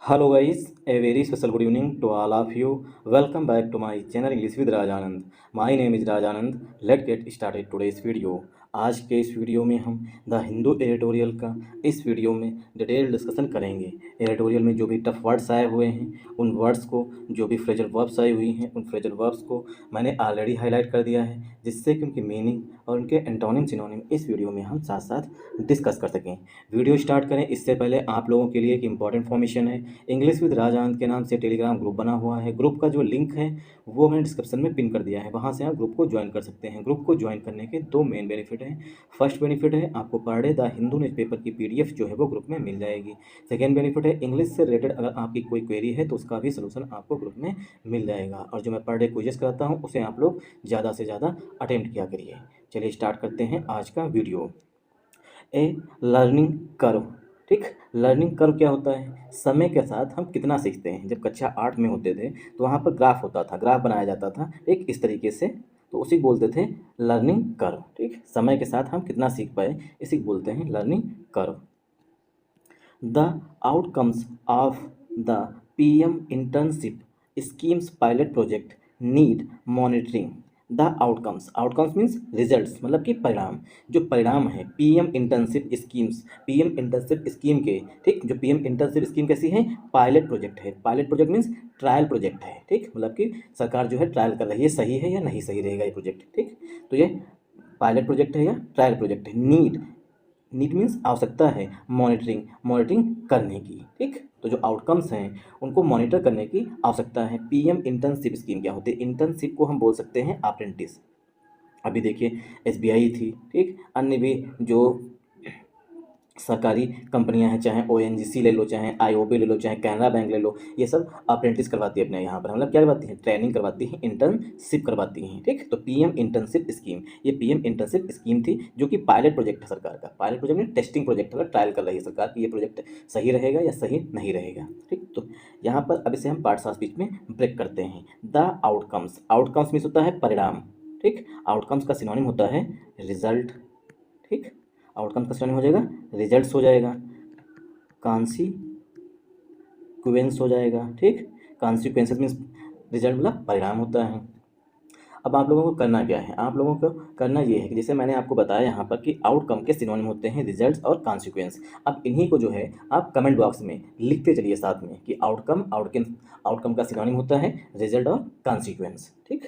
Hello guys, a very special good evening to all of you. Welcome back to my channel English with Rajanand. My name is Rajanand. Let's get started today's video. आज के इस video में हम the Hindu editorial का इस video में detail discussion करेंगे। Editorial में जो भी टफ वर्ड्स आए हुए हैं उन वर्ड्स को, जो भी फ्रेजल वर्ब्स आई हुई हैं उन फ्रेजल वर्ब्स को मैंने ऑलरेडी हाईलाइट कर दिया है, जिससे कि उनकी मीनिंग और उनके एंटोनिम सिनोनिम इस वीडियो में हम साथ साथ डिस्कस कर सकें। वीडियो स्टार्ट करें इससे पहले आप लोगों के लिए एक इंपॉर्टेंट इन्फॉर्मेशन है। इंग्लिश विद राजांत के नाम से टेलीग्राम ग्रुप बना हुआ है। ग्रुप का जो लिंक है वो मैंने डिस्क्रिप्शन में पिन कर दिया है, वहाँ से आप ग्रुप को ज्वाइन कर सकते हैं। ग्रुप को ज्वाइन करने के दो मेन बेनिफिट हैं। फर्स्ट बेनिफिट है आपको per day the Hindu newspaper की PDF जो है वो ग्रुप में मिल जाएगी। सेकेंड बेनिफिट है इंग्लिश से रिलेटेड अगर आपकी कोई क्वेरी है तो उसका भी सोल्यूशन आपको ग्रुप में मिल जाएगा। और जो मैं पर डे क्विजेस कराता हूँ उसे आप लोग ज़्यादा से ज़्यादा अटेम्प्ट किया करिए। चलिए स्टार्ट करते हैं आज का वीडियो। ए लर्निंग कर्व। ठीक, लर्निंग कर्व क्या होता है? समय के साथ हम कितना सीखते हैं। जब कक्षा 8 में होते थे तो वहाँ पर ग्राफ होता था, ग्राफ बनाया जाता था एक इस तरीके से, तो उसी बोलते थे लर्निंग कर्व। ठीक, समय के साथ हम कितना सीख पाए इसी बोलते हैं learning curve. The outcomes of the PM internship schemes pilot project need monitoring. The outcomes, outcomes means results, मतलब कि परिणाम। जो परिणाम है PM internship schemes, PM internship scheme के, ठीक, जो PM इंटर्नशिप स्कीम कैसी है? पायलट प्रोजेक्ट है। Pilot project means trial project है। ठीक, मतलब कि सरकार जो है ट्रायल कर रही है, सही है या नहीं सही रहेगा ये प्रोजेक्ट। ठीक, तो ये पायलट प्रोजेक्ट है या ट्रायल प्रोजेक्ट है। नीड मीन्स आवश्यकता है, मॉनिटरिंग करने की। ठीक, तो जो आउटकम्स हैं उनको मॉनिटर करने की आवश्यकता है। PM इंटर्नशिप स्कीम क्या होती है? इंटर्नशिप को हम बोल सकते हैं अप्रेंटिस। अभी देखिए SBI थी, ठीक, अन्य भी जो सरकारी कंपनियां हैं, चाहे ONGC ले लो, चाहे IOB ले लो, चाहे कैनरा बैंक ले लो, ये सब अप्रेंटिस करवाती है अपने यहाँ पर। मतलब क्या करवाती हैं? ट्रेनिंग करवाती हैं, इंटर्नशिप करवाती हैं। ठीक, तो PM इंटर्नशिप स्कीम, ये PM इंटर्नशिप स्कीम थी जो कि पायलट प्रोजेक्ट है सरकार का। पायलट प्रोजेक्ट में टेस्टिंग प्रोजेक्ट है, ट्रायल कर रही है सरकार कि ये प्रोजेक्ट सही रहेगा या सही नहीं रहेगा। ठीक, तो यहाँ पर अब इसे हम पार्ट सा स्पीच में ब्रेक करते हैं। द आउटकम्स, आउटकम्स मीन्स होता है परिणाम। ठीक, आउटकम्स का सिनोनिम होता है रिजल्ट। ठीक, आउटकम का सिनोनिम हो जाएगा रिजल्ट्स हो जाएगा, कॉन्सिक्वेंस हो जाएगा। ठीक, कॉन्सिक्वेंसेस मीन्स रिजल्ट मतलब परिणाम होता है। अब आप लोगों को करना क्या है? आप लोगों को करना ये है कि जैसे मैंने आपको बताया यहाँ पर कि आउटकम के सिनोनिम होते हैं रिजल्ट्स और कॉन्सिक्वेंस। अब इन्हीं को जो है आप कमेंट बॉक्स में लिखते चलिए साथ में कि आउटकम का सिनोनिम होता है रिजल्ट और कॉन्सिक्वेंस। ठीक,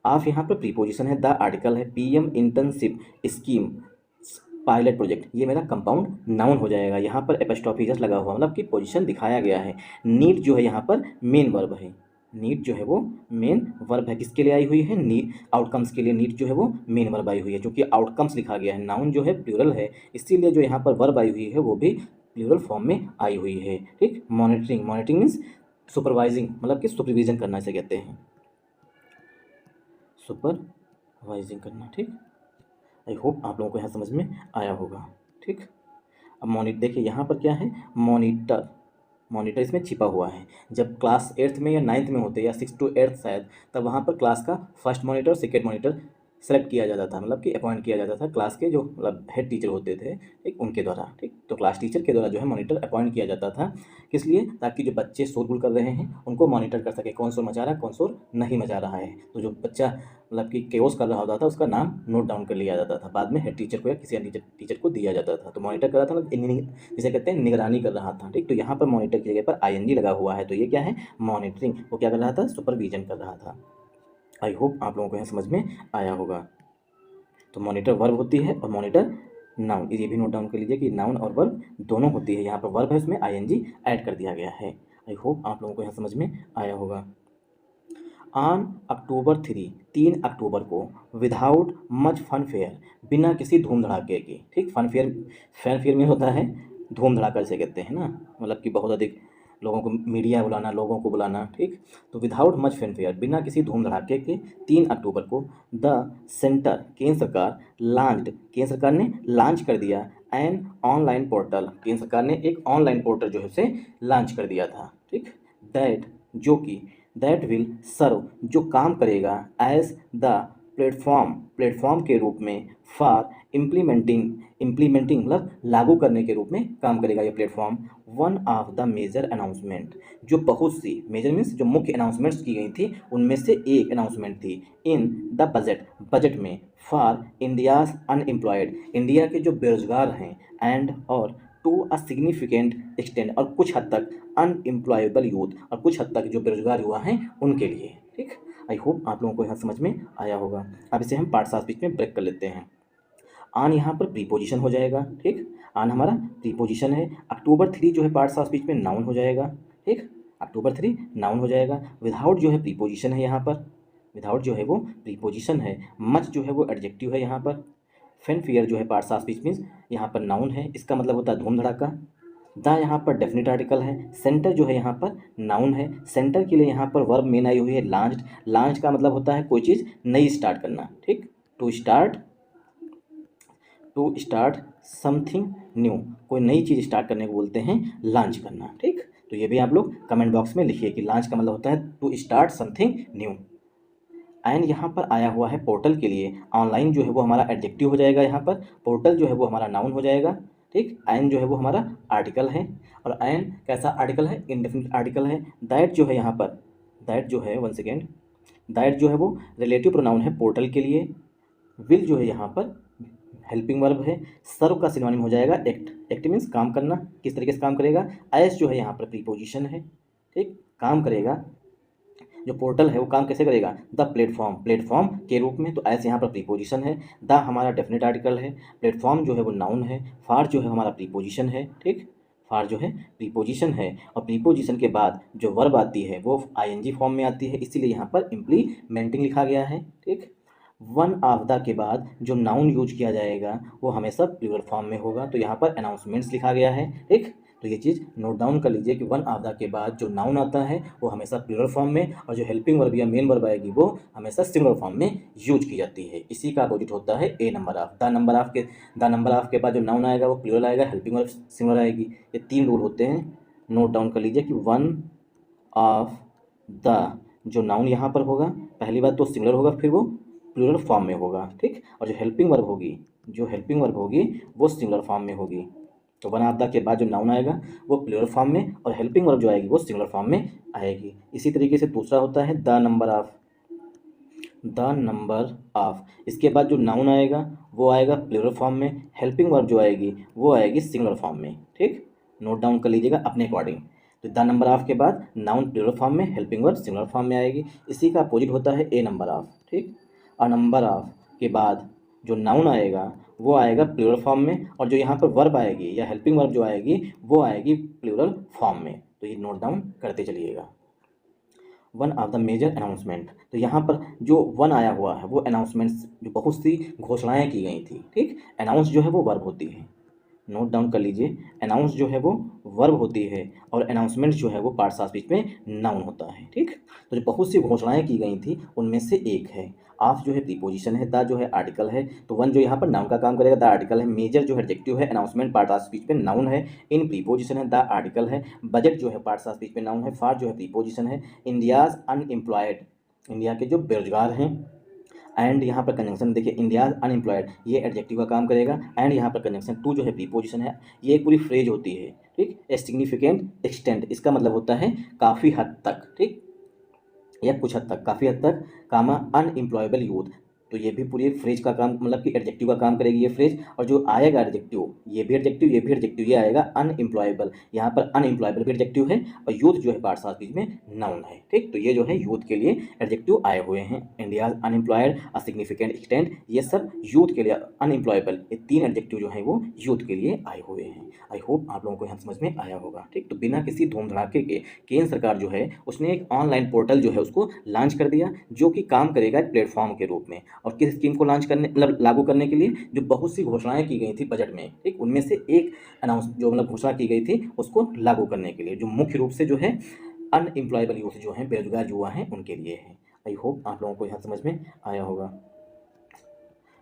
आप यहाँ पर प्रीपोजिशन है, द आर्टिकल है, PM internship scheme pilot project, ये मेरा कंपाउंड नाउन हो जाएगा। यहाँ पर एपस्ट्रॉफी जस्ट लगा हुआ, मतलब कि पोजीशन दिखाया गया है। नीड जो है यहाँ पर मेन वर्ब है। नीड जो है वो मेन वर्ब है। किसके लिए आई हुई है? नीड, आउटकम्स के लिए नीड जो है वो मेन वर्ब आई हुई है। क्योंकि आउटकम्स लिखा गया है, नाउन जो है प्लूरल है, इसीलिए जो यहाँ पर वर्ब आई हुई है वो भी प्लूरल फॉर्म में आई हुई है। ठीक, मॉनिटरिंग मीन्स सुपरवाइजिंग, मतलब कि सुपरविजन करना इसे कहते हैं, सुपरवाइजिंग करना। ठीक, आई होप आप लोगों को यहाँ समझ में आया होगा। ठीक, अब देखिए यहाँ पर क्या है? मॉनिटर इसमें छिपा हुआ है। जब क्लास 8th में या 9th में होते या 6 to 8 शायद, तब वहाँ पर क्लास का first monitor, second monitor select किया जाता था, मतलब कि अपॉइंट किया जाता था क्लास के जो मतलब हेड टीचर होते थे, ठीक, उनके द्वारा। ठीक, तो क्लास टीचर के द्वारा जो है मॉनिटर अपॉइंट किया जाता था। किस लिए? ताकि जो बच्चे शोरगुल कर रहे हैं उनको मॉनिटर कर सके, कौन शोर मचा रहा है, कौन शोर नहीं मचा रहा है। तो जो बच्चा मतलब कि केओस कर रहा होता था उसका नाम नोट डाउन कर लिया जाता था, बाद में हेड टीचर को या किसी अन्य टीचर को दिया जाता था। तो मॉनिटर कर रहा था मतलब जिसे कहते हैं निगरानी कर रहा था। ठीक, तो यहाँ पर मॉनिटर की जगह पर ING लगा हुआ है, तो ये क्या है? मॉनिटरिंग। वो क्या कर रहा था? सुपरविजन कर रहा था। आई होप आप लोगों को यहाँ समझ में आया होगा। तो मॉनिटर वर्ब होती है और मॉनिटर नाउन, ये भी नोट डाउन कर लीजिए कि नाउन और वर्ब दोनों होती है। यहाँ पर वर्ब है, उसमें ING ऐड कर दिया गया है। आई होप आप लोगों को यहाँ समझ में आया होगा। ऑन अक्टूबर 3 अक्टूबर को विदाउट मच फन फेयर, बिना किसी धूम धड़ाके के। ठीक, फैन फेयर में होता है धूम धड़ाका से कहते हैं ना, मतलब कि बहुत अधिक लोगों को, मीडिया बुलाना, लोगों को बुलाना। ठीक, तो विदाउट मच फैन फेयर, बिना किसी धूम धड़ाके के 3 अक्टूबर को द सेंटर, केंद्र सरकार ने लॉन्च कर दिया एन ऑनलाइन पोर्टल, केंद्र सरकार ने एक ऑनलाइन पोर्टल जो है उसे लॉन्च कर दिया था। ठीक, दैट विल सर्व, जो काम करेगा, एज द प्लेटफॉर्म के रूप में, फॉर इम्प्लीमेंटिंग मतलब लागू करने के रूप में काम करेगा ये platform. One of the major announcement, जो बहुत सी मेजर मीन्स जो मुख्य अनाउंसमेंट्स की गई थी उनमें से एक अनाउंसमेंट थी इन द बजट में फॉर इंडियाज अनएम्प्लॉयड, इंडिया के जो बेरोजगार हैं एंड और टू अ सिग्निफिकेंट एक्सटेंड और कुछ हद तक अनएम्प्लॉयबल यूथ और कुछ हद तक जो बेरोजगार युवा हैं उनके लिए। ठीक, आई होप आप लोगों को यहाँ समझ में आया होगा। अब इसे हम पार्ट 7 स्पीच में ब्रेक कर लेते हैं। आन यहाँ पर प्रीपोजिशन हो जाएगा। ठीक, आन हमारा प्रीपोजिशन है। अक्टूबर 3 जो है पार्ट 7 स्पीच में नाउन हो जाएगा। ठीक, अक्टूबर 3 नाउन हो जाएगा। विदाउट जो है प्रीपोजिशन है यहाँ पर, विदाउट जो है वो प्रीपोजिशन है। मच जो है वो एडजेक्टिव है यहाँ पर। फैनफेयर जो है पार्ट 7 स्पीच मीन्स यहाँ पर नाउन है, इसका मतलब होता है धूम धड़ाका। द यहाँ पर डेफिनेट आर्टिकल है। सेंटर जो है यहाँ पर नाउन है। सेंटर के लिए यहाँ पर वर्ब मेन आई हुई है लॉन्च्ड। लॉन्च का मतलब होता है कोई चीज़ नई स्टार्ट करना। ठीक, टू स्टार्ट समथिंग न्यू, कोई नई चीज़ स्टार्ट करने को बोलते हैं लॉन्च करना। ठीक, तो ये भी आप लोग कमेंट बॉक्स में लिखिए कि लॉन्च का मतलब होता है to start something new. And यहाँ पर आया हुआ है पोर्टल के लिए। ऑनलाइन जो है वो हमारा एडजेक्टिव हो जाएगा यहाँ पर। पोर्टल जो है वो हमारा नाउन हो जाएगा। ठीक, एंड जो है वो हमारा आर्टिकल है। और एंड कैसा आर्टिकल है? इंडेफिनिट आर्टिकल है। दैट जो है यहाँ पर, दैट जो है वन सेकेंड, दैट जो है वो रिलेटिव प्रोनाउन है पोर्टल के लिए। विल जो है यहाँ पर हेल्पिंग वर्ब है। सर्व का सिनोनिम हो जाएगा एक्ट। एक्ट मीन्स काम करना। किस तरीके से काम करेगा? एस जो है यहाँ पर प्रीपोजिशन है। ठीक, काम करेगा, जो पोर्टल है वो काम कैसे करेगा? द प्लेटफॉर्म, प्लेटफॉर्म के रूप में। तो ऐसे यहाँ पर प्रीपोजिशन है। द हमारा डेफिनेट आर्टिकल है। प्लेटफॉर्म जो है वो नाउन है। फार जो है हमारा प्रीपोजिशन है। ठीक, फार जो है प्रीपोजिशन है। और प्रीपोजिशन के बाद जो वर्ब आती है वो आईएनजी फॉर्म में आती है, इसीलिए यहाँ पर इम्प्लीमेंटिंग लिखा गया है। ठीक, वन ऑफ द के बाद जो नाउन यूज किया जाएगा वो हमेशा प्लूरल फॉर्म में होगा, तो यहाँ पर अनाउंसमेंट्स लिखा गया है। ठीक, तो ये चीज़ नोट डाउन कर लीजिए कि वन ऑफ द के बाद जो नाउन आता है वो हमेशा प्लूरल फॉर्म में, और जो हेल्पिंग वर्ब या मेन वर्ब आएगी वो हमेशा सिंगुलर फॉर्म में यूज की जाती है। इसी का अपोजिट होता है A number of. The number of के बाद जो नाउन आएगा वो प्लूरल आएगा, हेल्पिंग वर्ब सिंगुलर आएगी। ये 3 रूल होते हैं, नोट डाउन कर लीजिए कि वन ऑफ द जो नाउन यहाँ पर होगा पहली बात तो सिंगुलर होगा, फिर वो प्लूरल फॉर्म में होगा। ठीक, और जो हेल्पिंग वर्ब होगी वो सिंगुलर फॉर्म में होगी। तो वन ऑफ द के बाद जो नाउन आएगा वो प्लूरल फॉर्म में, और हेल्पिंग वर्ब जो आएगी वो सिंगुलर फॉर्म में आएगी। इसी तरीके से दूसरा होता है द नंबर ऑफ। इसके बाद जो नाउन आएगा वो आएगा प्लूरल फॉर्म में, हेल्पिंग वर्ब जो आएगी वो आएगी सिंगुलर फॉर्म में। ठीक, नोट डाउन कर लीजिएगा अपने अकॉर्डिंग। तो द नंबर ऑफ के बाद नाउन प्लूरल फॉर्म में, हेल्पिंग वर्ब सिंगुलर फॉर्म में आएगी। इसी का अपोजिट होता है ए नंबर ऑफ। ठीक, और नंबर ऑफ के बाद जो नाउन आएगा वो आएगा प्लूरल फॉर्म में, और जो यहाँ पर वर्ब आएगी या हेल्पिंग वर्ब जो आएगी वो आएगी प्लूरल फॉर्म में। तो ये नोट डाउन करते चलिएगा। One of the major announcement, तो यहाँ पर जो वन आया हुआ है वो अनाउंसमेंट्स, जो बहुत सी घोषणाएं की गई थी। ठीक, अनाउंस जो है वो वर्ब होती है, नोट डाउन कर लीजिए। अनाउंस जो है वो वर्ब होती है और अनाउंसमेंट जो है वो पार्ट 7 स्पीच में नाउन होता है। ठीक, तो जो बहुत सी घोषणाएं की गई थी उनमें से एक है। ऑफ जो है प्रीपोजिशन है, द जो है आर्टिकल है, तो वन जो यहाँ पर नाउन का काम करेगा, द आर्टिकल है। मेजर जो है एडजेक्टिव है, अनाउंसमेंट पार्ट 7 स्पीच में नाउन है। इन प्रीपोजिशन है, द आर्टिकल है। बजट जो है पार्ट 7 स्पीच में नाउन है। फार जो है प्रीपोजिशन है। इंडियाज अनएम्प्लॉयड, इंडिया के जो बेरोजगार हैं। एंड यहाँ पर कंजंक्शन देखिए, इंडिया अनएम्प्लॉयड ये एडजेक्टिव का काम करेगा। एंड यहाँ पर कंजंक्शन टू जो है प्रीपोजिशन है। ये एक पूरी फ्रेज होती है। ठीक, ए सिग्निफिकेंट एक्सटेंट, इसका मतलब होता है काफ़ी हद तक। ठीक, या कुछ हद तक, काफ़ी हद तक, कामा अनएम्प्लॉयबल यूथ, तो ये भी पूरी फ्रेज का काम, मतलब कि एडजेक्टिव का काम करेगी ये फ्रेज। और जो आएगा एडजेक्टिव, ये भी एडजेक्टिव, ये भी एडजेक्टिव, ये आएगा अनएम्प्लॉयबल। यहाँ पर अनएम्प्लॉयबल भी एडजेक्टिव है, और यूथ जो है पार्ट 7 स्पीच में नाउन है। ठीक, तो ये जो है यूथ के लिए एडजेक्टिव आए हुए हैं। India unemployed, a significant extent, ये सब यूथ के लिए, अनएम्प्लॉयबल, ये 3 एडजेक्टिव जो है वो यूथ के लिए आए हुए हैं। आई होप आप लोगों को यहाँ समझ में आया होगा। ठीक, तो बिना किसी धूम धड़ाके के केंद्र सरकार जो है उसने एक ऑनलाइन पोर्टल जो है उसको लॉन्च कर दिया, जो कि काम करेगा एक प्लेटफॉर्म के रूप में। और किस स्कीम को लॉन्च करने, मतलब लागू करने के लिए, जो बहुत सी घोषणाएं की गई थी बजट में। ठीक, उनमें से एक अनाउंस जो मतलब घोषणा की गई थी उसको लागू करने के लिए, जो मुख्य रूप से जो है अनएम्प्लॉयबल यूथ जो है, बेरोजगार युवा हैं, उनके लिए है। आई होप आप लोगों को यहाँ समझ में आया होगा।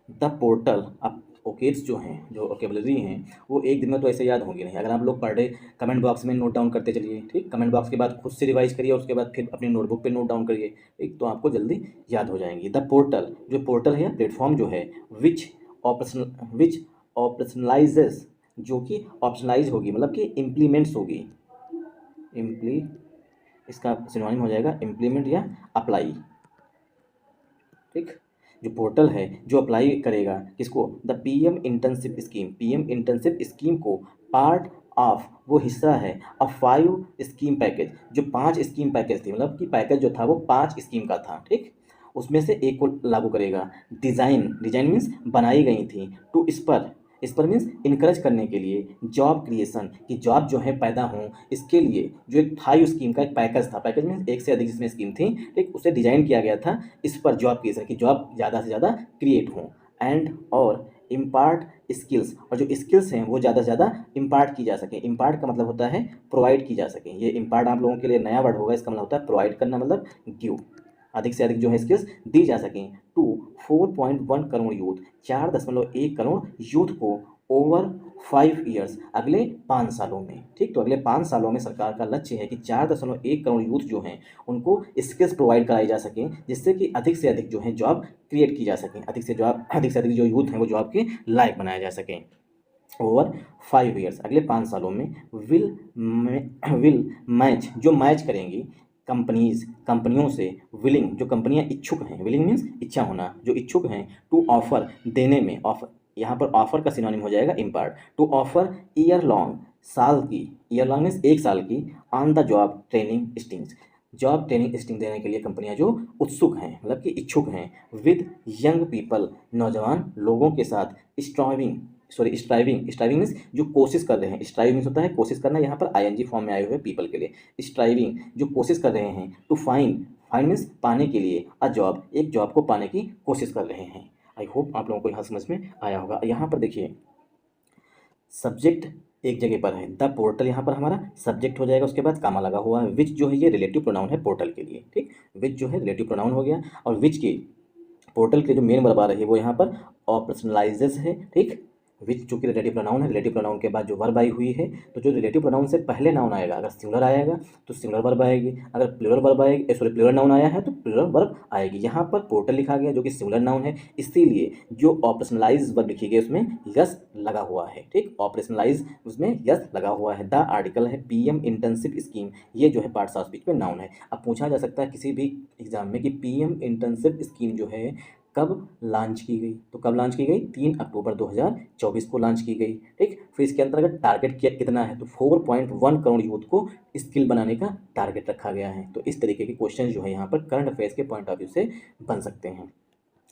द पोर्टल, अब ओकेट्स जो हैं, जो वोकेबलरी हैं, वो एक दिन में तो ऐसे याद होंगी नहीं। अगर आप लोग पर डे कमेंट बॉक्स में नोट डाउन करते चलिए। ठीक, कमेंट बॉक्स के बाद खुद से रिवाइज करिए, उसके बाद फिर अपनी नोटबुक पे नोट डाउन करिए। ठीक, तो आपको जल्दी याद हो जाएंगी। द पोर्टल, जो पोर्टल है या प्लेटफॉर्म जो है, विच ऑपरेशनल विच ऑपरेशनलाइजेस, जो कि ऑप्शनलाइज होगी मतलब कि इम्प्लीमेंट्स होगी, इसका सिनोनिम हो जाएगा इम्प्लीमेंट या अप्लाई। ठीक, जो पोर्टल है जो अप्लाई करेगा किसको, the PM internship scheme, PM internship scheme को पार्ट ऑफ, वो हिस्सा है ऑफ 5 स्कीम पैकेज, जो 5 स्कीम पैकेज थी, मतलब कि पैकेज जो था वो 5 स्कीम का था। ठीक, उसमें से एक को लागू करेगा। डिज़ाइन, डिजाइन मीन्स बनाई गई थी। टू इस पर मीन्स इनकरेज करने के लिए, जॉब क्रिएशन, कि जॉब जो है पैदा हों, इसके लिए जो एक 5 स्कीम का एक पैकेज था, पैकेज मीन्स एक से अधिक जिसमें स्कीम थी, ठीक, उसे डिजाइन किया गया था इस पर जॉब क्रिएशन, की जॉब ज़्यादा से ज़्यादा क्रिएट हों। एंड और इम्पार्ट स्किल्स, और जो स्किल्स हैं वो ज़्यादा से ज़्यादा इम्पार्ट की जा सकें। इम्पार्ट का मतलब होता है प्रोवाइड की जा सकें। ये इम्पार्ट आप लोगों के लिए नया वर्ड होगा, इसका मतलब होता है प्रोवाइड करना, मतलब गिव, अधिक से अधिक जो है स्किल्स दी जा सकें। To 4.1 crore youth, 4.1 crore youth को ओवर 5 ईयर्स, अगले 5 सालों में। ठीक, तो अगले 5 सालों में सरकार का लक्ष्य है कि 4.1 करोड़ यूथ जो हैं उनको स्किल्स प्रोवाइड कराई जा सकें, जिससे कि अधिक से अधिक जो है जॉब क्रिएट की जा सकें, अधिक से अधिक जो यूथ हैं वो जॉब के लायक बनाया जा सकें। ओवर 5 ईयर्स, अगले 5 सालों में विल मैच, जो मैच करेंगी कंपनियों से, विलिंग, जो कंपनियां इच्छुक हैं, विलिंग मीन्स इच्छा होना, जो इच्छुक हैं, टू ऑफर, देने में, ऑफर, यहाँ पर ऑफर का सिनोनिम हो जाएगा impart, to offer year long, साल की, ईयर लॉन्ग मीन्स 1 साल की, on the job training stints, job training stint देने के लिए कंपनियां जो उत्सुक हैं, मतलब कि इच्छुक हैं। विद यंग पीपल, नौजवान लोगों के साथ, स्ट्राइविंग मीन्स जो कोशिश कर रहे हैं, स्ट्राइव मीन्स होता है कोशिश करना, यहाँ पर आईएनजी फॉर्म में आए हुए पीपल के लिए, स्ट्राइविंग जो कोशिश कर रहे हैं। टू फाइंड मीन्स पाने के लिए, अ जॉब, एक जॉब को पाने की कोशिश कर रहे हैं। आई होप आप लोगों को यहाँ समझ में आया होगा। यहाँ पर देखिए सब्जेक्ट एक जगह पर है, द पोर्टल यहाँ पर हमारा सब्जेक्ट हो जाएगा, उसके बाद कामा लगा हुआ है। विच जो है ये रिलेटिव प्रोनाउन है पोर्टल के लिए। ठीक, विच जो है रिलेटिव प्रोनाउन हो गया, और विच की पोर्टल के जो मेन वर्ब आ रही है वो यहाँ पर ऑपरेशनलाइजेस है। ठीक, विच जो कि रिलेटिव प्रोनाउन है, रिलेटिव प्रोनाउन के बाद जो वर्ब आई हुई है, तो जो रिलेटिव प्रोनाउन से पहले नाउन आएगा, अगर सिंगुलर आएगा तो सिंगुलर वर्ब आएगी, अगर प्लूरल वर्ब आएगी, सॉरी प्लूरल नाउन आया है तो प्लूरल वर्ब आएगी। यहाँ पर पोर्टल लिखा गया जो कि सिंगुलर नाउन है, इसीलिए जो ऑपरेशनलाइज वर्ब लिखी गई उसमें यस लगा हुआ है। ठीक, ऑपरेशनलाइज उसमें यस लगा हुआ है। द आर्टिकल है पीएम इंटर्नशिप स्कीम, ये जो है पार्ट्स ऑफ स्पीच में नाउन है। अब पूछा जा सकता है किसी भी एग्जाम में कि पीएम इंटर्नशिप स्कीम जो है कब लॉन्च की गई, तो कब लॉन्च की गई, 3 अक्टूबर 2024 को लॉन्च की गई। ठीक, फिर इसके अंतर्गत टारगेट कितना है, तो 4.1 करोड़ यूथ को स्किल बनाने का टारगेट रखा गया है। तो इस तरीके के क्वेश्चन जो है यहाँ पर करंट अफेयर्स के पॉइंट ऑफ व्यू से बन सकते हैं।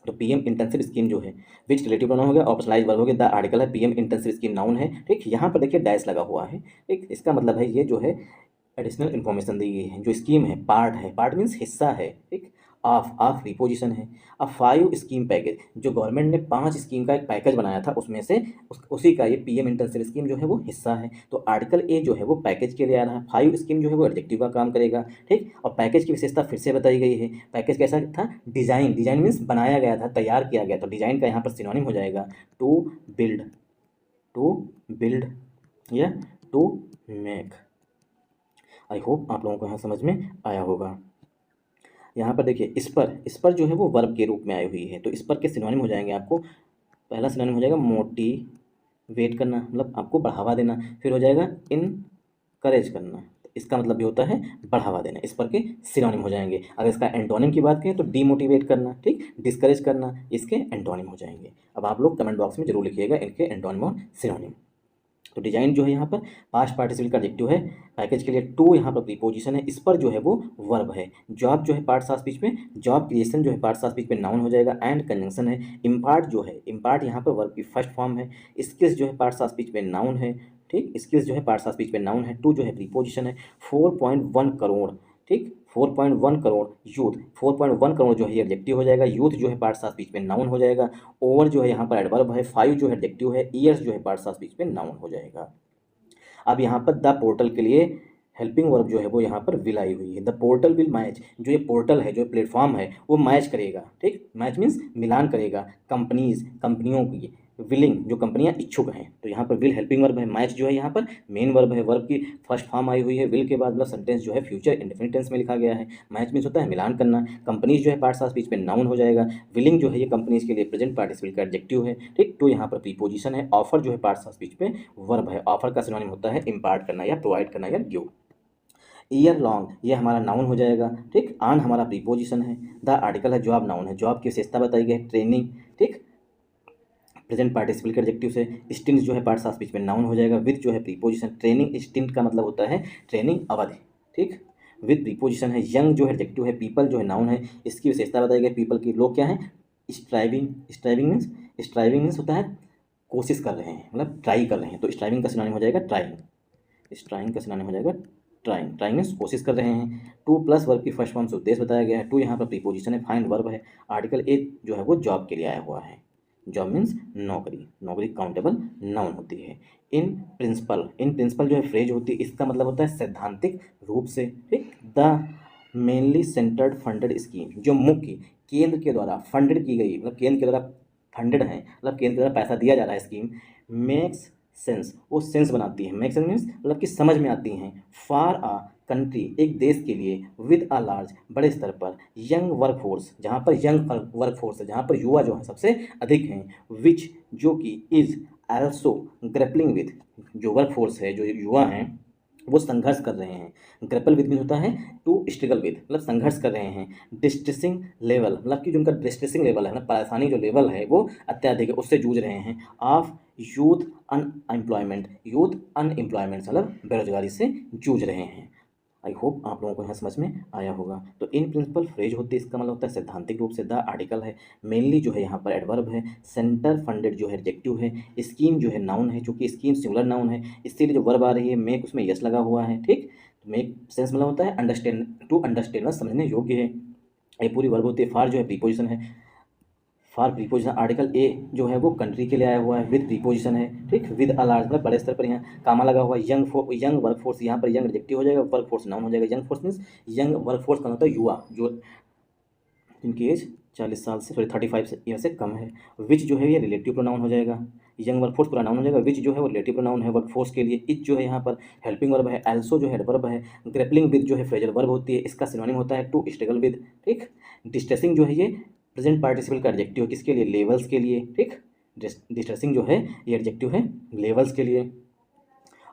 तो पीएम इंटर्नशिप स्कीम जो है विच रिलेटिव प्रोनाउन हो गया, ऑपरेशनलाइज वर्ब हो गया, द आर्टिकल है पीएम इंटर्नशिप स्कीम नाउन है। ठीक, यहाँ पर देखिए डैश लगा हुआ है। ठीक, इसका मतलब है ये जो है एडिशनल इन्फॉर्मेशन दी गई है। जो स्कीम है पार्ट मीन्स हिस्सा है। ठीक, ऑफ रिपोजिशन है। अब 5 स्कीम पैकेज, जो गवर्नमेंट ने 5 स्कीम का एक पैकेज बनाया था उसमें से उसी का ये पीएम इंटर्नशिप स्कीम जो है वो हिस्सा है। तो आर्टिकल ए जो है वो पैकेज के लिए आ रहा है, 5 स्कीम जो है वो एडजेक्टिव का काम करेगा। ठीक, और पैकेज की विशेषता फिर से बताई गई है। पैकेज कैसा था, डिजाइन मीन्स बनाया गया था, तैयार किया गया। तो डिजाइन का यहाँ पर सिनोनिम हो जाएगा टू बिल्ड या टू मेक। आई होप आप लोगों को यहाँ समझ में आया होगा। यहाँ पर देखिए इस पर जो है वो वर्ब के रूप में आई हुई है, तो इस पर के सिनोनिम हो जाएंगे आपको, पहला सिनोनिम हो जाएगा मोटिवेट करना, मतलब आपको बढ़ावा देना। फिर हो जाएगा इनकरेज करना, इसका मतलब भी होता है बढ़ावा देना। इस पर के सिनोनिम हो जाएंगे। अगर इसका एंटोनिम की बात करें तो डीमोटिवेट करना, ठीक, डिस्करेज करना, इसके एंटोनिम हो जाएंगे। अब आप लोग कमेंट बॉक्स में जरूर लिखिएगा इनके एंटोनिम और सिनोनिम। तो डिजाइन जो है यहाँ पर पास्ट पार्टिसिपल का एडजेक्टिव है, पैकेज के लिए टू यहाँ पर प्रीपोजिशन है, इस पर जो है वो वर्ब है। जॉब जो है पार्ट्स ऑफ स्पीच में, जॉब क्रिएशन जो है पार्ट्स ऑफ स्पीच में नाउन हो जाएगा। एंड कंजंक्शन है। इम्पार्ट जो है, इम्पार्ट यहाँ पर वर्ब की फर्स्ट फॉर्म है। स्किल्स जो है पार्ट्स ऑफ स्पीच में नाउन है। ठीक, स्किल्स जो है पार्ट्स ऑफ स्पीच में नाउन है। टू जो है प्रीपोजिशन है। 4.1 करोड़, ठीक, 4.1 करोड़ यूथ, 4.1 करोड़ जो है ये एडजेक्टिव हो जाएगा। यूथ जो है पार्ट्स ऑफ स्पीच में नाउन हो जाएगा। ओवर जो है यहाँ पर एडवर्ब है। 5 जो है एडजेक्टिव है। ईयर्स जो है पार्ट्स ऑफ स्पीच में नाउन हो जाएगा। अब यहाँ पर द पोर्टल के लिए हेल्पिंग वर्ब जो है वो यहाँ पर विल आई हुई है। द पोर्टल विल मैच, जो ये पोर्टल है, जो प्लेटफॉर्म है वो मैच करेगा। ठीक, मैच मीन्स मिलान करेगा कंपनियों की विलिंग जो कंपनियां इच्छुक हैं, तो यहाँ पर विल हेल्पिंग वर्ब है, मैच जो है यहाँ पर मेन वर्ब है, वर्ब की फर्स्ट फॉर्म आई हुई है, विल के बाद मतलब सेंटेंस जो है फ्यूचर इंडेफिनिट टेंस में लिखा गया है। मैच मीन्स होता है मिलान करना, कंपनीज जो है पार्ट्स ऑफ स्पीच में नाउन हो जाएगा, विलिंग जो है ये कंपनीज के लिए प्रेजेंट पार्टिसिपल का एडजेक्टिव है, ठीक। तो यहाँ पर प्रीपोजिशन है, ऑफर जो है पार्ट्स ऑफ स्पीच पे वर्ब है, ऑफर का सिनोनिम होता है इम्पार्ट करना या प्रोवाइड करना या गिव। ईयर लॉन्ग ये हमारा नाउन हो जाएगा, ठीक। आन हमारा प्रीपोजिशन है, द आर्टिकल है, जॉब नाउन है, जॉब की विशेषता बताई गई है, ट्रेनिंग, ठीक, प्रेजेंट पार्टिसिपल के एडजेक्टिव से। स्टिंट जो है पार्ट्स ऑफ स्पीच में नाउन हो जाएगा, विद जो है प्रीपोजिशन, ट्रेनिंग स्टिंट का मतलब होता है ट्रेनिंग अवधि, ठीक, विद प्रीपोजिशन है। यंग जो है एडजेक्टिव है, पीपल जो है नाउन है, इसकी विशेषता बताई गई, पीपल की लोग क्या है, स्ट्राइविंग, स्ट्राइविंग मीन्स होता है कोशिश कर रहे हैं, मतलब ट्राई कर रहे हैं, तो स्ट्राइविंग का सिनोनिम हो जाएगा ट्राइंग, स्ट्राइंग का सिनोनिम हो जाएगा ट्राइंग, ट्राइंग मीन्स कोशिश कर रहे हैं। टू प्लस वर्ब की फर्स्ट फॉर्म से उद्देश्य बताया गया है, टू यहाँ पर प्रीपोजिशन है, फाइंड वर्ब है, आर्टिकल ए जो है वो जॉब के लिए आया हुआ है, जॉब मीन्स नौकरी, नौकरी काउंटेबल नाउन होती है। इन प्रिंसिपल जो है फ्रेज होती है, इसका मतलब होता है सैद्धांतिक रूप से, ठीक। The mainly centred funded scheme जो मुख्य केंद्र के द्वारा फंडेड की गई, मतलब केंद्र के द्वारा फंडेड है, मतलब केंद्र के द्वारा पैसा दिया जा रहा है स्कीम, मेक्स सेंस, वो सेंस बनाती है, मेक सेंस मीन्स मतलब कि समझ में आती हैं, फॉर अ कंट्री एक देश के लिए, विद अ लार्ज बड़े स्तर पर, यंग वर्क फोर्स जहाँ पर यंग वर्क फोर्स है, जहाँ पर युवा जो है सबसे अधिक हैं, विच जो कि इज आल्सो ग्रेपलिंग विद जो वर्क फोर्स है, जो युवा हैं वो संघर्ष कर रहे हैं, ग्रेपल विद मीन होता है टू स्ट्रगल विद, मतलब संघर्ष कर रहे हैं, डिस्ट्रेसिंग लेवल मतलब कि जो उनका डिस्ट्रेसिंग लेवल है ना, परेशानी जो लेवल है वो अत्यधिक है, उससे जूझ रहे हैं, of youth unemployment, youth unemployment मतलब बेरोजगारी से जूझ रहे हैं। आई होप आप लोगों को यहाँ समझ में आया होगा। तो इन प्रिंसिपल फ्रेज होती है, इसका मतलब होता है सैद्धांतिक रूप से, द आर्टिकल है, मेनली जो है यहाँ पर एडवर्ब है, सेंटर फंडेड जो है एडजेक्टिव है, स्कीम जो है नाउन है, चूंकि स्कीम सिंगुलर नाउन है इसीलिए जो वर्ब आ रही है मेक उसमें यस लगा हुआ है, ठीक। तो मेक सेंस मतलब होता है अंडरस्टैंड, टू अंडरस्टैंड समझने योग्य है, ये पूरी वर्ब होती है। फार जो है प्रीपोजिशन है, फॉर प्रीपोजिशन, आर्टिकल ए जो है वो कंट्री के लिए आया हुआ है, विद प्रीपोजिशन है, ठीक, विद अ लार्ज मतलब बड़े स्तर पर, यहाँ कामा लगा हुआ है, यंग वर्क फोर्स, यहाँ पर यंग एडजेक्टिव हो जाएगा, वर्क फोर्स नाउन हो जाएगा, young force means young work force का मतलब युवा जो जिनकी एज 40 साल से 35 ईयर से कम है। विच जो है ये रिलेटिव प्रोनाउन हो जाएगा, यंग वर्कफोर्स पूरा नाउन हो जाएगा, विच जो है वो रिलेटिव प्रोनाउन है वर्कफोर्स के लिए, इच जो है यहाँ पर हेल्पिंग वर्ब है, एल्सो जो है एडवर्ब है, ग्रेपलिंग विद जो है फ्रेजल वर्ब होती है, इसका सिनोनिम होता है टू स्ट्रगल विद, ठीक। डिस्ट्रेसिंग जो है ये प्रेजेंट पार्टिसिपल का एडजेक्टिव है, किसके लिए, लेवल्स के लिए, ठीक। डिस्ट्रेसिंग जो है ये एडजेक्टिव है लेवल्स के लिए।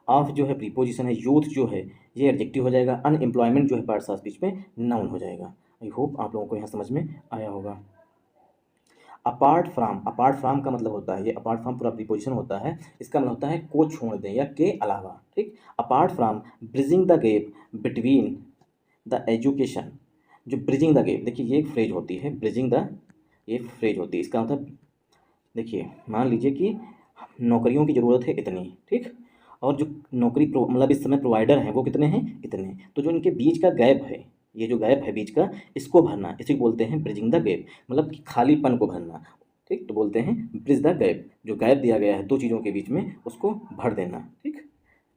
ऑफ जो है प्रीपोजिशन है, यूथ जो है ये एडजेक्टिव हो जाएगा, अनएम्प्लॉयमेंट जो है पार्ट्स ऑफ स्पीच में नाउन हो जाएगा। आई होप आप लोगों को यहाँ समझ में आया होगा। अपार्ट फ्राम का मतलब होता है, ये अपार्ट फ्राम पूरा प्रीपोजिशन होता है, इसका मतलब होता है को छोड़ दें या के अलावा, ठीक। Apart from bridging the gap between the education, जो ब्रिजिंग द गैप, देखिए ये एक फ्रेज होती है, ब्रिजिंग द, ये फ्रेज होती है, इसका मतलब देखिए मान लीजिए कि नौकरियों की ज़रूरत है इतनी, ठीक, और जो नौकरी मतलब इस समय प्रोवाइडर हैं वो कितने हैं, इतने, तो जो इनके बीच का गैप है, ये जो गैप है बीच का, इसको भरना, इसी को बोलते हैं ब्रिजिंग द गैप, मतलब कि खालीपन को भरना, ठीक। तो बोलते हैं ब्रिज द गैप, जो गैप दिया गया है दो चीज़ों के बीच में उसको भर देना, ठीक,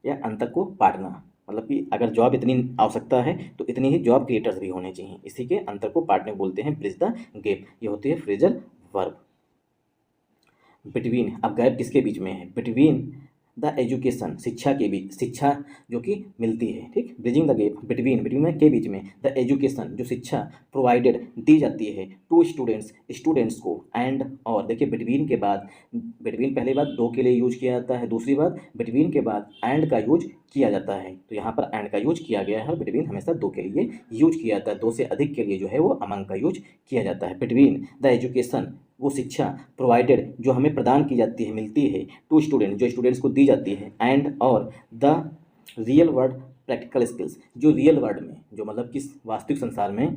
या अंतर को पाटना, मतलब कि अगर जॉब इतनी आवश्यकता है तो इतनी ही जॉब क्रिएटर्स भी होने चाहिए, इसी के अंतर को पाटने को बोलते हैं ब्रिज द गैप, ये होती है फ्रेजल वर्ब। बिटवीन, अब गैप किसके बीच में है, बिटवीन द एजुकेशन, शिक्षा के बीच, शिक्षा जो कि मिलती है, ठीक। Bridging the gap between, between में के बीच में, द एजुकेशन जो शिक्षा प्रोवाइडेड दी जाती है, टू स्टूडेंट्स, स्टूडेंट्स को, एंड और, देखिए बिटवीन के बाद, बिटवीन पहली बात दो के लिए यूज किया जाता है, दूसरी बात बिटवीन के बाद एंड का यूज किया जाता है, तो यहाँ पर एंड का यूज किया गया है, बिटवीन हमेशा दो के लिए यूज किया जाता है, दो से अधिक के लिए जो है वो अमंग का यूज किया जाता है। बिटवीन द एजुकेशन वो शिक्षा प्रोवाइडेड जो हमें प्रदान की जाती है, मिलती है, टू स्टूडेंट जो स्टूडेंट्स को दी जाती है, एंड और the real world practical skills जो रियल वर्ल्ड में, जो मतलब कि वास्तविक संसार में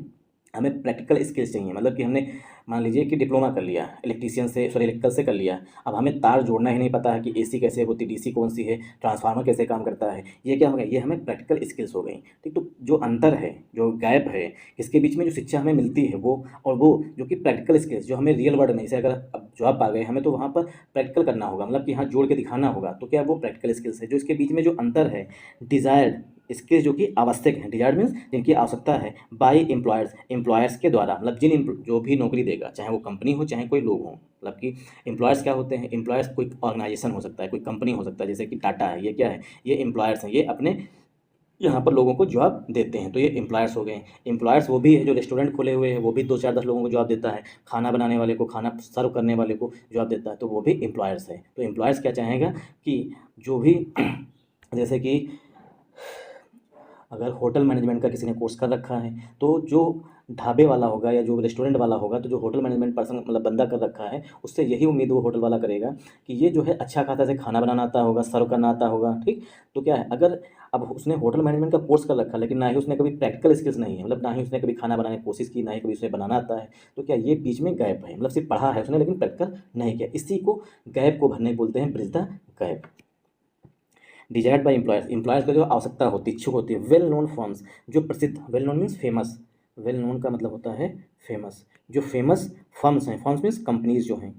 हमें प्रैक्टिकल स्किल्स चाहिए, मतलब कि हमने मान लीजिए कि डिप्लोमा कर लिया इलेक्ट्रिकल से कर लिया, अब हमें तार जोड़ना ही नहीं पता है कि एसी कैसे होती, डीसी कौन सी है, ट्रांसफार्मर कैसे काम करता है, ये क्या हो गया, ये हमें प्रैक्टिकल स्किल्स हो गई, ठीक। तो जो अंतर है, जो गैप है इसके बीच में, जो शिक्षा हमें मिलती है वो, और वो जो कि प्रैक्टिकल स्किल्स जो हमें रियल वर्ल्ड में, जैसे अगर अब जॉब पा गए हमें तो वहाँ पर प्रैक्टिकल करना होगा, मतलब कि यहाँ जोड़ के दिखाना होगा, तो क्या वो प्रैक्टिकल स्किल्स है, जो इसके बीच में जो अंतर है, डिज़ायर्ड स्किल्स जो कि आवश्यक हैं, डिजायर्ड मीन्स जिनकी आवश्यकता है, बाय एम्प्लॉयर्स, एम्प्लॉयर्स के द्वारा, मतलब जो भी नौकरी देगा, चाहे वो कंपनी हो चाहे कोई लोग हों, मतलब कि एम्प्लॉयर्स क्या होते हैं, एम्प्लॉयर्स कोई ऑर्गेनाइजेशन हो सकता है, कोई कंपनी हो सकता है, जैसे कि टाटा है, ये क्या है, ये एम्प्लॉयर्स हैं, ये अपने यहाँ पर लोगों को जॉब देते हैं, तो ये एम्प्लॉयर्स हो गए। एम्प्लॉयर्स वो भी है जो रेस्टोरेंट खोले हुए हैं, वो भी 2 4 10 लोगों को जॉब देता है, खाना बनाने वाले को, खाना सर्व करने वाले को जॉब देता है, तो वो भी एम्प्लॉयर्स है। तो एम्प्लॉयर्स क्या चाहेगा कि जो भी जैसे कि अगर होटल मैनेजमेंट का किसी ने कोर्स कर रखा है, तो जो ढाबे वाला होगा या जो रेस्टोरेंट वाला होगा, तो जो होटल मैनेजमेंट पर्सन मतलब बंदा कर रखा है, उससे यही उम्मीद वो होटल वाला करेगा कि ये जो है अच्छा खासा से खाना बनाना आता होगा, सर्व करना आता होगा, ठीक। तो क्या है, अगर अब उसने होटल मैनेजमेंट का कोर्स कर रखा है, लेकिन ना ही उसने कभी प्रैक्टिकल स्किल्स नहीं है, मतलब ना ही उसने कभी खाना बनाने की कोशिश की, ना ही कभी उसे बनाना आता है, तो क्या ये बीच में गैप है, मतलब सिर्फ पढ़ा है उसने लेकिन प्रैक्टिकल नहीं किया, इसी को गैप को भरने बोलते हैं, bridge the gap. Desired by employers, employers का जो आवश्यकता होती है, इच्छुक होती है, वेल नोन फर्म्स, जो प्रसिद्ध, well known means famous, well known का मतलब होता है फेमस, जो फेमस फर्म्स हैं, फर्म्स मीन्स कंपनीज जो हैं,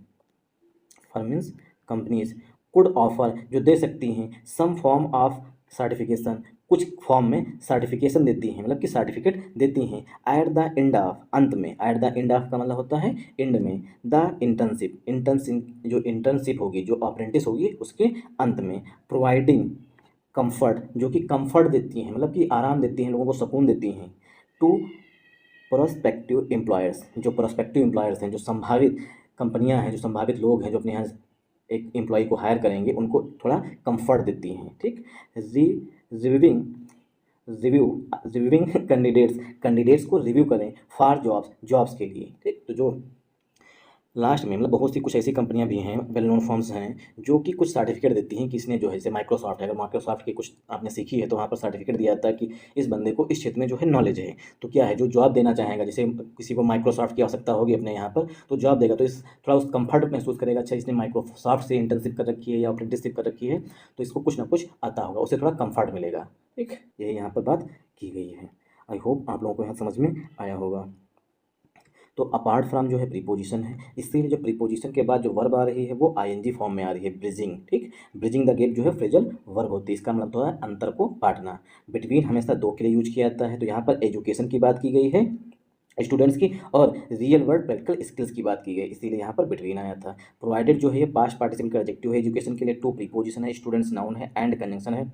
firm means companies, could offer जो दे सकती हैं, सम फॉर्म ऑफ सर्टिफिकेशन, कुछ फॉर्म में सर्टिफिकेशन देती हैं, मतलब कि सर्टिफिकेट देती हैं, एट द एंड ऑफ, अंत में, एट द एंड ऑफ का मतलब होता है एंड में, द इंटर्नशिप, इंटर्नशिप जो इंटर्नशिप होगी, जो अप्रेंटिस होगी, उसके अंत में, प्रोवाइडिंग कंफर्ट, जो कि कंफर्ट देती हैं, मतलब कि आराम देती हैं, लोगों को सुकून देती हैं, टू प्रोस्पेक्टिव एम्प्लॉयर्स, जो प्रोस्पेक्टिव एम्प्लॉयर्स हैं, जो संभावित कंपनियां हैं, जो संभावित लोग हैं जो अपने यहाँ एक एम्प्लॉय को हायर करेंगे, उनको थोड़ा कंफर्ट देती हैं, ठीक। Reviewing, review reviewing candidates, candidates को रिव्यू करें फॉर जॉब्स, जॉब्स के लिए, ठीक। तो जो लास्ट में, मतलब बहुत सी कुछ ऐसी कंपनियां भी हैं, वेल नोन फर्म्स हैं, जो कि कुछ सर्टिफिकेट देती हैं कि इसने जो है, जैसे माइक्रोसॉफ्ट है, अगर माइक्रोसॉफ्ट की कुछ आपने सीखी है, तो वहाँ पर सर्टिफिकेट दिया जाता है कि इस बंदे को इस क्षेत्र में जो है नॉलेज है। तो क्या है, जो जॉब देना चाहेगा, जैसे किसी को माइक्रोसॉफ्ट की आवश्यकता होगी अपने यहाँ पर, तो जॉब देगा तो इस थोड़ा उस कंफर्ट महसूस करेगा, अच्छा इसने माइक्रोसॉफ्ट से इंटर्नशिप कर रखी है या अप्रेंटिसशिप कर रखी है, तो इसको कुछ ना कुछ आता होगा, उसे थोड़ा कंफर्ट मिलेगा, ठीक। यही यहाँ पर बात की गई है। आई होप आप लोगों को यहाँ समझ में आया होगा। तो अपार्ट फ्रॉम जो है प्रीपोजिशन है, इसीलिए जो प्रीपोजिशन के बाद जो वर्ब आ रही है वो आईएनजी फॉर्म में आ रही है, ब्रिजिंग, ठीक। ब्रिजिंग द गैप जो है फ्रेजल वर्ब होती है, इसका मतलब होता है अंतर को पाटना। बिटवीन हमेशा दो के लिए यूज किया जाता है, तो यहाँ पर एजुकेशन की बात की गई है, स्टूडेंट्स की, और रियल वर्ल्ड प्रैक्टिकल स्किल्स की बात की गई, इसीलिए यहाँ पर बिटवीन आया था। प्रोवाइडेड जो है ये पास्ट पार्टिसिपल का एडजेक्टिव है एजुकेशन के लिए, टू प्रीपोजिशन है, स्टूडेंट्स नाउन है, एंड कंजंक्शन है,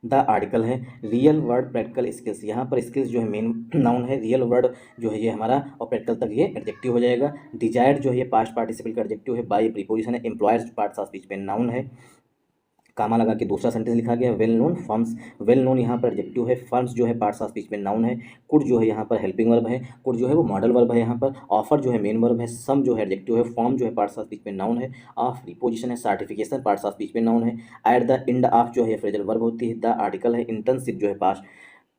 द आर्टिकल है, रियल वर्ड प्रैक्टिकल स्किल्स, यहाँ पर स्किल्स जो है मेन नाउन है, रियल वर्ड जो है ये हमारा, और प्रैक्टिकल तक ये एडजेक्टिव हो जाएगा। डिजायर्ड जो है ये पास्ट पार्टिसिपल का एडजेक्टिव है, बाय प्रीपोजिशन है, एम्प्लॉयर्स पार्ट्स ऑफ स्पीच में नाउन है, कामा लगा के दूसरा सेंटेंस लिखा गया, well known firms, well known यहाँ पर एडजेक्टिव है, फर्म्स जो है पार्ट्स ऑफ स्पीच में नाउन है, कुड जो है यहाँ पर हेल्पिंग वर्ब है, कुड जो है वो मॉडल वर्ब है यहाँ पर, ऑफर जो है मेन वर्ब है, सम जो है एडजेक्टिव है, फॉर्म जो है पार्ट्स ऑफ स्पीच में नाउन है, ऑफ प्रीपोजिशन है, सर्टिफिकेशन पार्ट्स ऑफ स्पीच में नाउन है, एट द एंड ऑफ जो है फ्रेजल वर्ब होती है, द आर्टिकल है, इंटर्नशिप जो है पास्ट,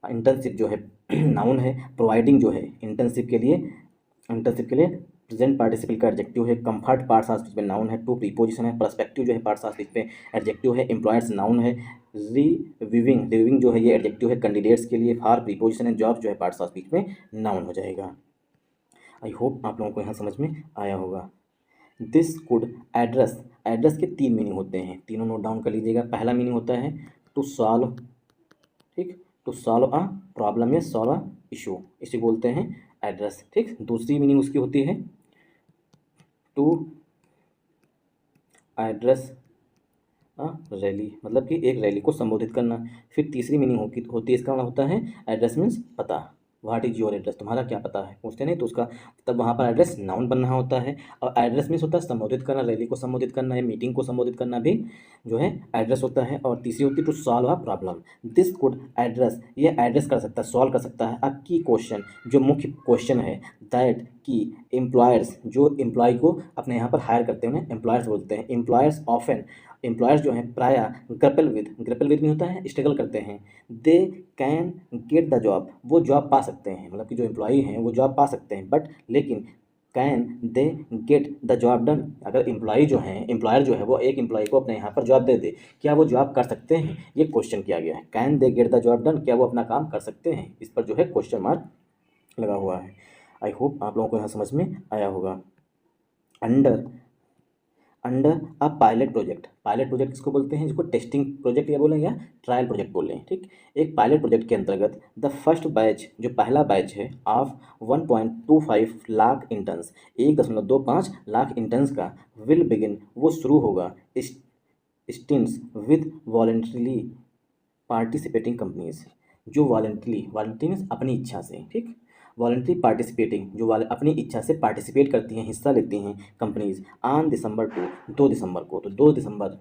इंटर्नशिप जो है नाउन है, प्रोवाइडिंग जो है इंटर्नशिप के लिए प्रेजेंट पार्टिसिपल का एडजेक्टिव है, कंफर्ट पार्ट्स ऑफ स्पीच में नाउन है, टू प्रीपोजिशन है, पर्सपेक्टिव जो है पार्ट्स ऑफ स्पीच में एडजेक्टिव है, एम्प्लॉयर्स नाउन है, रिव्यूइंग, रिव्यूइंग जो है ये एडजेक्टिव है कैंडिडेट्स के लिए, फॉर प्रीपोजिशन है, जॉब जो है पार्ट्स ऑफ स्पीच में नाउन हो जाएगा। आई होप आप लोगों को यहाँ समझ में आया होगा। दिस कुड एड्रेस, एड्रेस के 3 मीनिंग होते हैं, तीनों नोट डाउन कर लीजिएगा। पहला मीनिंग होता है टू सॉल्व, ठीक, टू सॉल्व अ प्रॉब्लम या सॉल्व अ इशू, इसे बोलते हैं एड्रेस, ठीक। दूसरी मीनिंग उसकी होती है टू एड्रेस रैली, मतलब कि एक रैली को संबोधित करना। फिर तीसरी मीनिंग होती है, इसका मतलब होता है एड्रेस मीन्स पता, व्हाट इज योर एड्रेस, तुम्हारा क्या पता है, पूछते नहीं तो उसका तब वहाँ पर एड्रेस नाउन बनना होता है, और एड्रेस मीन्स होता है संबोधित करना, रैली को संबोधित करना या मीटिंग को संबोधित करना भी जो है एड्रेस होता है। और तीसरी होती है to solve a problem, this could address, ये एड्रेस कर सकता है, सॉल्व कर सकता है अ की क्वेश्चन, जो मुख्य क्वेश्चन है, दैट की एम्प्लॉयर्स, जो एम्प्लॉय को अपने यहाँ पर हायर करते हैं उन्हें एम्प्लॉयर्स बोलते हैं। एम्प्लॉयर्स ऑफन, एम्प्लॉयर्स जो हैं प्रायः ग्रेपल विद में होता है स्ट्रगल करते हैं, they can get the job, वो जॉब पा सकते हैं, मतलब कि जो एम्प्लॉई हैं वो जॉब पा सकते हैं, बट लेकिन can they get the job done, अगर एम्प्लॉई जो हैं, एम्प्लॉयर जो है वो एक एम्प्लॉई को अपने यहाँ पर जॉब दे दे, क्या वो जॉब कर सकते हैं, ये क्वेश्चन किया गया है। Can they get the job done, क्या वो अपना काम कर सकते हैं, इस पर जो है क्वेश्चन मार्क लगा हुआ है। आई होप आप लोगों को यहाँ समझ में आया होगा। Under, under a pilot project. Pilot project किसको बोलते हैं, जिसको टेस्टिंग प्रोजेक्ट या बोलें या ट्रायल प्रोजेक्ट बोलें, ठीक। एक पायलट प्रोजेक्ट के अंतर्गत द फर्स्ट बैच, जो पहला बैच है of 1.25 lakh interns, 1.25 lakh interns का विल बिगिन, वो शुरू होगा स्टिंट्स विद वॉलंटरीली पार्टिसिपेटिंग कंपनीज, जो वॉलंटरी मीन्स अपनी इच्छा से, ठीक। वॉलंटरी पार्टिसिपेटिंग, जो अपनी इच्छा से पार्टिसिपेट करती हैं, हिस्सा लेती हैं कंपनीज, ऑन दिसंबर 2 दिसंबर को। तो 2 दिसंबर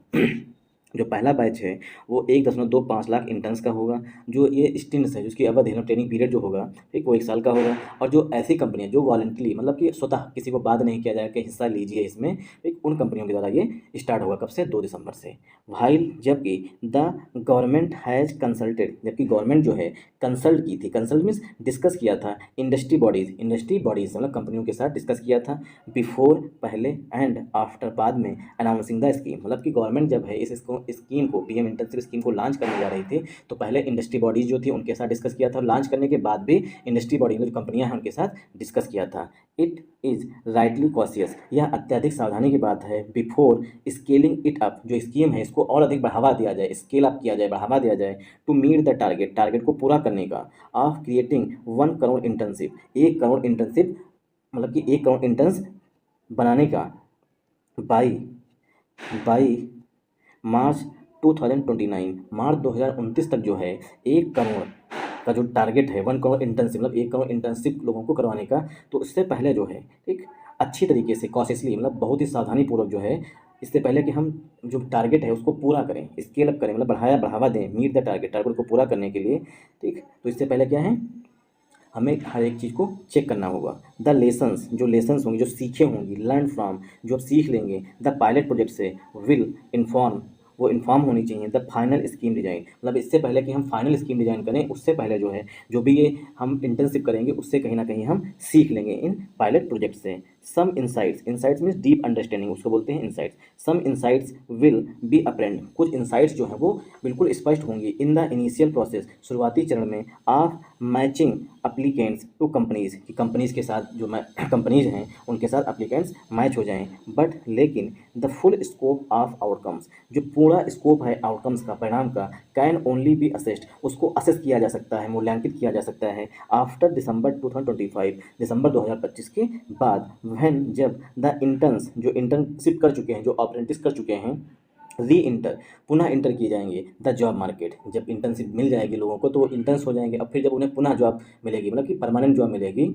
जो पहला बैच है वो 1.25 लाख इंटर्न्स का होगा। जो ये स्टिंट्स है, जिसकी अवधि है, ट्रेनिंग पीरियड जो होगा, ठीक, वो 1 साल का होगा। और जो ऐसी कंपनियां जो वॉलंटरी मतलब कि स्वतः किसी को बाध्य नहीं किया जाएगा कि हिस्सा लीजिए इसमें, ठीक, उन कंपनियों के द्वारा ये स्टार्ट होगा। कब से? 2 दिसंबर से। वाइल जबकि द गवर्नमेंट हैज़ कंसल्टेड, जबकि गवर्नमेंट जो है कंसल्ट की थी, कंसल्ट मीन्स डिस्कस किया था, इंडस्ट्री बॉडीज़ मतलब कंपनियों के साथ डिस्कस किया था, बिफोर पहले, एंड आफ्टर बाद में, अनाउंसिंग द स्कीम मतलब कि गवर्नमेंट जब है इस स्कीम को, पीएम इंटर्नशिप स्कीम को लॉन्च करने जा रही थी, तो पहले इंडस्ट्री बॉडीज़ जो थी उनके साथ डिस्कस किया था, लॉन्च करने के बाद भी इंडस्ट्री बॉडी जो कंपनियां हैं उनके साथ डिस्कस किया था। इट इज़ राइटली कॉशियस, यह अत्यधिक सावधानी की बात है, बिफोर स्केलिंग इट अप, जो स्कीम है इसको और अधिक बढ़ावा दिया जाए, स्केल अप किया जाए, बढ़ावा दिया जाए, टू मीट द टारगेट को पूरा करने का, of creating 1 crore internship, 1 crore internship मतलब कि 1 करोड़ इंटर्न्स बनाने का, बाई बाई मार्च 2029, मार्च 2029 तक जो है 1 करोड़ का जो टारगेट है, 1 करोड़ इंटर्नशिप मतलब 1 करोड़ इंटर्नशिप लोगों को करवाने का। तो इससे पहले जो है एक अच्छी तरीके से कॉशियसली मतलब बहुत ही सावधानीपूर्वक जो है, इससे पहले कि हम जो टारगेट है उसको पूरा करें, स्केल अप करें, मतलब बढ़ावा दें, मीट द टारगेट को पूरा करने के लिए, ठीक। तो इससे पहले क्या है, हमें हर एक चीज़ को चेक करना होगा। द लेसन्स, जो लेसन्स होंगे, जो सीखे होंगी, लर्न फ्रॉम, जो आप सीख लेंगे द पायलट प्रोजेक्ट से, विल इन्फॉर्म, वो इन्फॉर्म होनी चाहिए द फाइनल स्कीम डिजाइन, मतलब इससे पहले कि हम फाइनल स्कीम डिजाइन करें उससे पहले जो है जो भी ये हम इंटर्नशिप करेंगे उससे कहीं ना कहीं हम सीख लेंगे इन पायलट प्रोजेक्ट से। Some insights means deep understanding, उसको बोलते हैं insights. Some insights will be apprehend, कुछ इंसाइट्स जो हैं वो बिल्कुल स्पष्ट होंगी इन द इनिशियल प्रोसेस, शुरुआती चरण में, of matching applicants to companies, कि कंपनीज के साथ जो कंपनीज हैं उनके साथ अप्लीकेंट्स मैच हो जाएं। बट लेकिन the full scope of outcomes, जो पूरा स्कोप है आउटकम्स का, परिणाम का, कैन ओनली बी असेस्ड, उसको असेस किया जा सकता है, मूल्यांकित किया जा सकता है, आफ्टर दिसंबर 2025, दिसंबर 2025 के बाद, व्हेन जब द इंटर्न्स, जो इंटर्नशिप कर चुके हैं, जो अप्रेंटिस कर चुके हैं, री इंटर, पुनः इंटर किए जाएंगे द जॉब मार्केट, जब इंटर्नशिप मिल जाएगी लोगों को तो वो इंटर्न्स हो जाएंगे, अब फिर जब उन्हें पुनः जॉब मिलेगी मतलब कि परमानेंट जॉब मिलेगी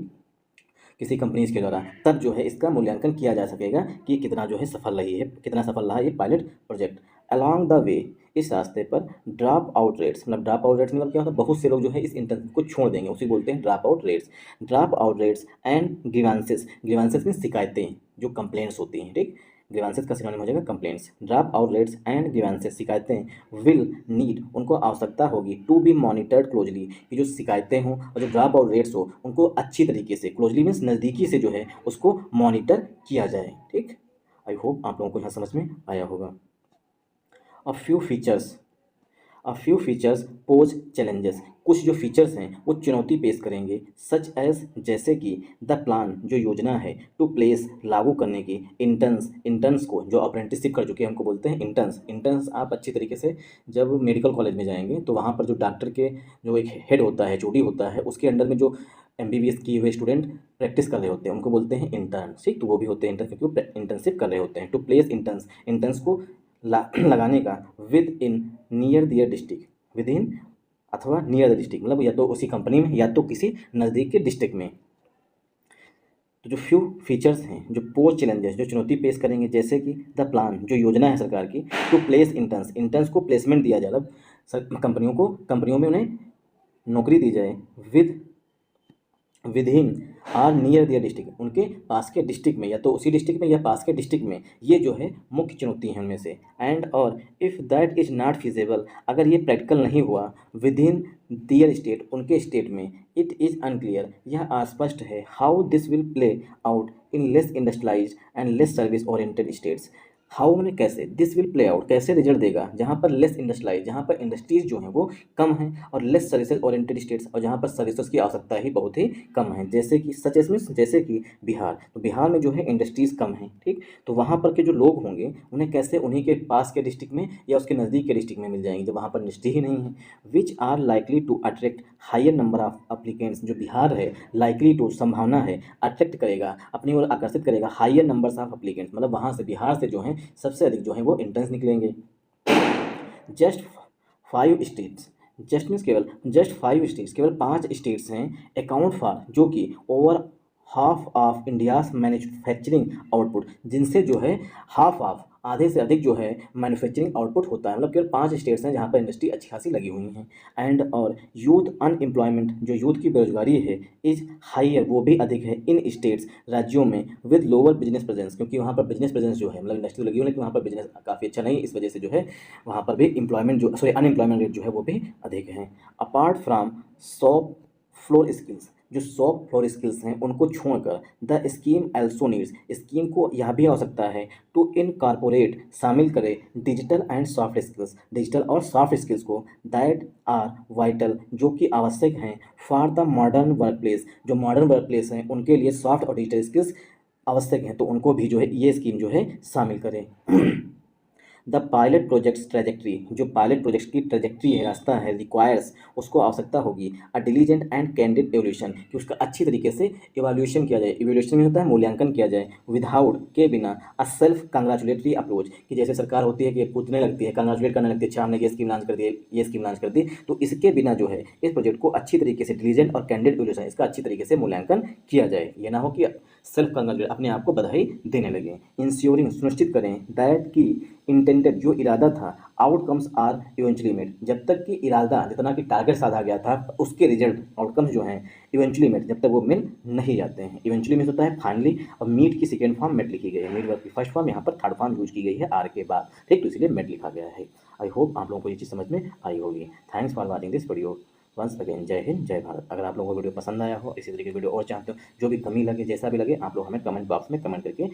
किसी कंपनीज के द्वारा, तब जो है इसका मूल्यांकन किया जा सकेगा कि कितना जो है सफल रही है, कितना सफल रहा ये pilot project. Along the way, इस रास्ते पर ड्रॉप आउट रेट्स, मतलब ड्रॉप आउट रेट्स मतलब क्या होता है, बहुत से लोग जो है इस इंटर्नशिप को छोड़ देंगे, उसी बोलते हैं drop out rates. Drop out rates and grievances, grievances में शिकायतें, जो कंप्लेंट्स होती हैं, ठीक। ग्रीवांसेस का सिनोनिम हो जाएगा complaints. Drop out rates and grievances, शिकायतें, विल नीड, उनको आवश्यकता होगी, टू बी मॉनिटर्ड क्लोजली, कि जो शिकायतें हों और जो ड्रॉप आउट रेट्स हो उनको अच्छी तरीके से, क्लोजली मीन्स नज़दीकी से जो है उसको मॉनिटर किया जाए, ठीक। आई होप आप लोगों को यहाँ समझ में आया होगा। A few features, pose challenges, कुछ जो फीचर्स हैं वो चुनौती पेश करेंगे, सच एज, जैसे कि द प्लान, जो योजना है, टू प्लेस, लागू करने की, इंटर्न्स को, जो अप्रेंटिसशिप कर चुके हैं उनको बोलते हैं इंटर्न्स आप अच्छी तरीके से जब मेडिकल कॉलेज में जाएंगे तो वहाँ पर जो डॉक्टर के जो एक हेड होता है, चोटी होता है, उसके अंडर में जो एमबीबीएस किए हुए स्टूडेंट प्रैक्टिस कर रहे होते हैं उनको बोलते हैं इंटर्न, ठीक। तो वो भी होते हैं इंटर्न क्योंकि वो इंटर्नशिप कर रहे होते हैं। टू प्लेस इंटर्न्स को लगाने का, within near their district, within अथवा नियर द डिस्ट्रिक्ट, मतलब या तो उसी कंपनी में या तो किसी नज़दीक के डिस्ट्रिक्ट में। तो जो फ्यू फीचर्स हैं, जो पोस्ट चैलेंजेस, जो चुनौती पेश करेंगे, जैसे कि द प्लान, जो योजना है सरकार की, टू प्लेस इंटर्न्स को प्लेसमेंट दिया जाए, मतलब कंपनियों में उन्हें नौकरी दी जाए, within or near their district, उनके पास के डिस्ट्रिक्ट में, या तो उसी डिस्ट्रिक्ट में या पास के डिस्ट्रिक्ट में, ये जो है मुख्य चुनौती है उनमें से। एंड और if that is not feasible, अगर ये प्रैक्टिकल नहीं हुआ, विद इन दियर स्टेट, उनके स्टेट में, इट इज़ अनक्लियर, यह अस्पष्ट है, how this will play out in less industrialised and less service oriented states, how मैंने कैसे, दिस विल प्ले आउट कैसे रिजल्ट देगा, जहाँ पर लेस इंडस्ट्रियलाइज, जहाँ पर इंडस्ट्रीज जो हैं वो कम हैं, और लेस सर्विसेज ओरिएंटेड स्टेट्स, और जहाँ पर सर्विसेज की आवश्यकता ही बहुत ही कम है, जैसे कि सच एस मीन्स जैसे कि बिहार, तो बिहार में जो है इंडस्ट्रीज कम हैं, ठीक। तो वहाँ पर के जो लोग होंगे उन्हें कैसे उन्हीं के पास के डिस्ट्रिक्ट में या उसके नज़दीक के डिस्ट्रिक्ट में मिल जाएंगे जब वहाँ पर इंडस्ट्री ही नहीं है। Which are likely to attract higher number of applicants, जो बिहार है लाइकली टू संभावना है, अट्रैक्ट करेगा अपनी ओर आकर्षित करेगा हायर नंबर्स ऑफ अप्लीकेंट्स, मतलब वहाँ से बिहार से जो है सबसे अधिक जो है वो इंटर्न्स निकलेंगे। जस्ट 5 स्टेट्स, जस्ट मीन्स केवल, जस्ट 5 स्टेट्स, केवल 5 स्टेट्स हैं अकाउंट फॉर, जो कि over half of India's manufacturing output, जिनसे जो है हाफ ऑफ आधे से अधिक जो है मैन्युफैक्चरिंग आउटपुट होता है, मतलब केवल 5 स्टेट्स हैं जहाँ पर इंडस्ट्री अच्छी खासी लगी हुई हैं। एंड और यूथ अनएम्प्लॉयमेंट, जो यूथ की बेरोजगारी है, इज हाइयर, वो भी अधिक है इन स्टेट्स, राज्यों में, विद लोअर बिजनेस प्रेजेंस, क्योंकि वहाँ पर बिजनेस प्रेजेंस जो है मतलब इंडस्ट्री लगी हुई है लेकिन वहाँ पर बिजनेस काफ़ी अच्छा नहीं है, इस वजह से जो है वहाँ पर भी एम्प्लॉयमेंट जो सॉरी अनएम्प्लॉयमेंट रेट जो है वो भी अधिक है। Apart from shop floor skills, जो शॉप फ्लोर स्किल्स हैं उनको छोड़कर the scheme also needs, scheme को यह भी आवश्यकता है टू इनकॉर्पोरेट, शामिल करे digital and soft skills, digital और सॉफ्ट स्किल्स को, दैट आर वाइटल, जो कि आवश्यक हैं for the modern work place, जो मॉडर्न वर्क प्लेस हैं उनके लिए सॉफ्ट और डिजिटल स्किल्स आवश्यक हैं, तो उनको भी जो है ये स्कीम जो है शामिल करें। द पायलट प्रोजेक्ट्स ट्रेजेक्ट्री, जो पायलट प्रोजेक्ट की ट्रेजेक्ट्री है, रास्ता है, रिक्वायर्स, उसको आवश्यकता होगी अ डिलीजेंट एंड कैंडिड एवोल्यूशन, कि उसका अच्छी तरीके से इवैल्यूएशन किया जाए, इवैल्यूएशन में होता है मूल्यांकन किया जाए, विदाउट के बिना, अ सेल्फ कंग्रेचुलेटरी अप्रोच, कि जैसे सरकार होती है कि पूछने लगती है, कंग्रेचुलेट करने लगती है, अच्छा हमने ये स्कीम लॉन्च कर दी, ये स्कीम लॉन्च कर दी, तो इसके बिना जो है इस प्रोजेक्ट को अच्छी तरीके से डिलीजेंट और कैंडिड एवोल्यूशन, इसका अच्छी तरीके से मूल्यांकन किया जाए, ये ना हो कि सेल्फ कंग्रेचुलेट अपने आप को बधाई देने लगे। इंश्योरिंग, सुनिश्चित करें, दैट की इंटेंडेड, जो इरादा था, आउटकम्स आर इवेंचुअली मेट, जब तक कि इरादा जितना कि टारगेट साधा गया था उसके रिजल्ट आउटकम्स जो हैं इवेंचुअली मेट, जब तक वो मिल नहीं जाते हैं। इवेंचुअली मीन्स होता है फाइनली, और मीट की सेकेंड फॉर्म मेट लिखी गई है, मीट वर्ब की फर्स्ट फॉर्म, यहाँ पर थर्ड फॉर्म यूज की गई है आर के बाद, ठीक, तो इसलिए मेट लिखा गया है। आई होप आप लोगों को ये चीज़ समझ में आई होगी। Thanks for watching this video. Once again जय हिंद जय भारत। अगर आप लोगों को वीडियो पसंद आया हो, इसी तरीके की वीडियो और चाहते हो, जो भी कमी लगे जैसा भी लगे, आप लोग हमें कमेंट बॉक्स में कमेंट करके